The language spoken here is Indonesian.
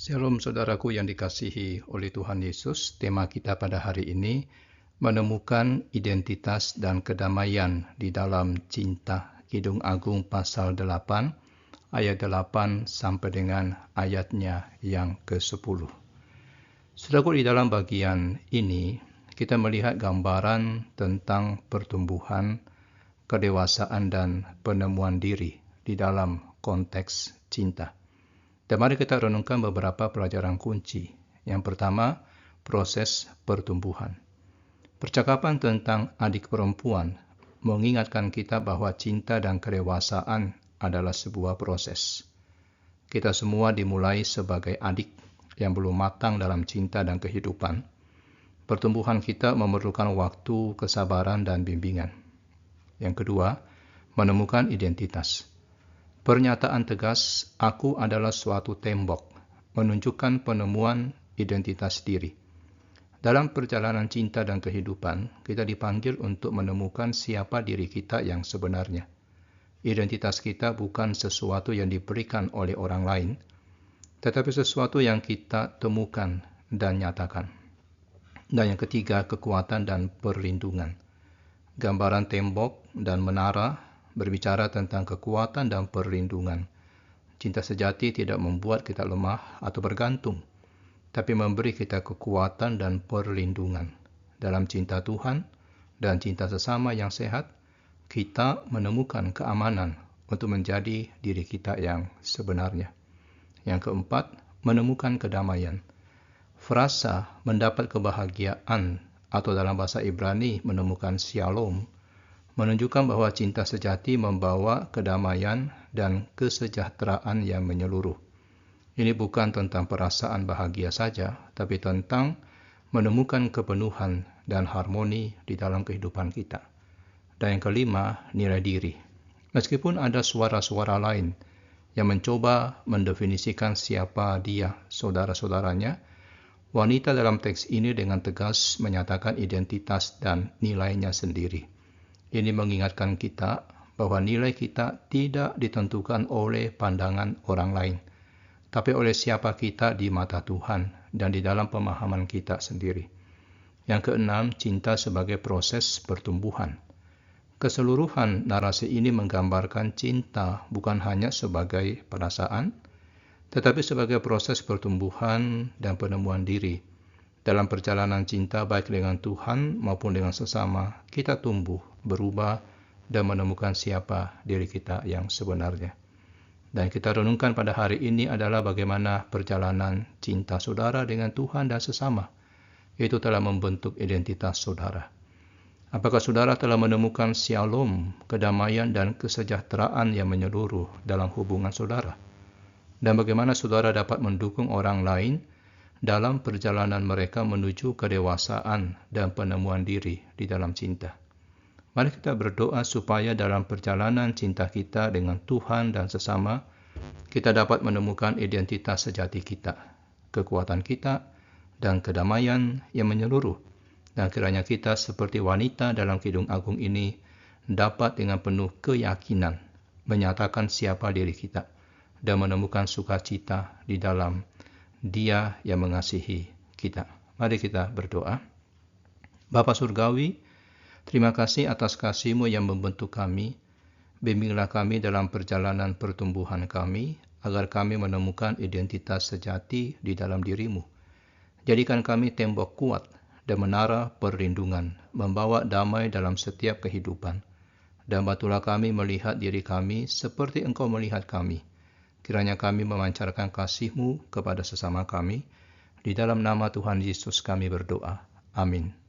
Shalom saudaraku yang dikasihi oleh Tuhan Yesus. Tema kita pada hari ini menemukan identitas dan kedamaian di dalam cinta. Kidung Agung pasal 8 ayat 8 sampai dengan ayatnya yang ke-10. Saudaraku, di dalam bagian ini kita melihat gambaran tentang pertumbuhan, kedewasaan dan penemuan diri di dalam konteks cinta. Dan mari kita renungkan beberapa pelajaran kunci. Yang pertama, proses pertumbuhan. Percakapan tentang adik perempuan mengingatkan kita bahwa cinta dan kedewasaan adalah sebuah proses. Kita semua dimulai sebagai adik yang belum matang dalam cinta dan kehidupan. Pertumbuhan kita memerlukan waktu, kesabaran, dan bimbingan. Yang kedua, menemukan identitas. Pernyataan tegas, aku adalah suatu tembok, menunjukkan penemuan identitas diri. Dalam perjalanan cinta dan kehidupan, kita dipanggil untuk menemukan siapa diri kita yang sebenarnya. Identitas kita bukan sesuatu yang diberikan oleh orang lain, tetapi sesuatu yang kita temukan dan nyatakan. Dan yang ketiga, kekuatan dan perlindungan. Gambaran tembok dan menara berbicara tentang kekuatan dan perlindungan. Cinta sejati tidak membuat kita lemah atau bergantung, tapi memberi kita kekuatan dan perlindungan. Dalam cinta Tuhan dan cinta sesama yang sehat, kita menemukan keamanan untuk menjadi diri kita yang sebenarnya. Yang keempat, menemukan kedamaian. Frasa mendapat kebahagiaan atau dalam bahasa Ibrani menemukan shalom, menunjukkan bahwa cinta sejati membawa kedamaian dan kesejahteraan yang menyeluruh. Ini bukan tentang perasaan bahagia saja, tapi tentang menemukan kepenuhan dan harmoni di dalam kehidupan kita. Dan yang kelima, nilai diri. Meskipun ada suara-suara lain yang mencoba mendefinisikan siapa dia, saudara-saudaranya, wanita dalam teks ini dengan tegas menyatakan identitas dan nilainya sendiri. Ini mengingatkan kita bahwa nilai kita tidak ditentukan oleh pandangan orang lain, tapi oleh siapa kita di mata Tuhan dan di dalam pemahaman kita sendiri. Yang keenam, cinta sebagai proses pertumbuhan. Keseluruhan narasi ini menggambarkan cinta bukan hanya sebagai perasaan, tetapi sebagai proses pertumbuhan dan penemuan diri. Dalam perjalanan cinta baik dengan Tuhan maupun dengan sesama, kita tumbuh, berubah, dan menemukan siapa diri kita yang sebenarnya. Dan kita renungkan pada hari ini adalah bagaimana perjalanan cinta saudara dengan Tuhan dan sesama. Itu telah membentuk identitas saudara. Apakah saudara telah menemukan shalom, kedamaian, dan kesejahteraan yang menyeluruh dalam hubungan saudara? Dan bagaimana saudara dapat mendukung orang lain dalam perjalanan mereka menuju kedewasaan dan penemuan diri di dalam cinta? Mari kita berdoa supaya dalam perjalanan cinta kita dengan Tuhan dan sesama, kita dapat menemukan identitas sejati kita, kekuatan kita, dan kedamaian yang menyeluruh. Dan kiranya kita seperti wanita dalam Kidung Agung ini dapat dengan penuh keyakinan menyatakan siapa diri kita dan menemukan sukacita di dalam Dia yang mengasihi kita. Mari kita berdoa. Bapa Surgawi, terima kasih atas kasih-Mu yang membentuk kami. Bimbinglah kami dalam perjalanan pertumbuhan kami, agar kami menemukan identitas sejati di dalam diri-Mu. Jadikan kami tembok kuat dan menara perlindungan, membawa damai dalam setiap kehidupan. Dan bantulah kami melihat diri kami seperti Engkau melihat kami. Kiranya kami memancarkan kasih-Mu kepada sesama kami. Di dalam nama Tuhan Yesus kami berdoa. Amin.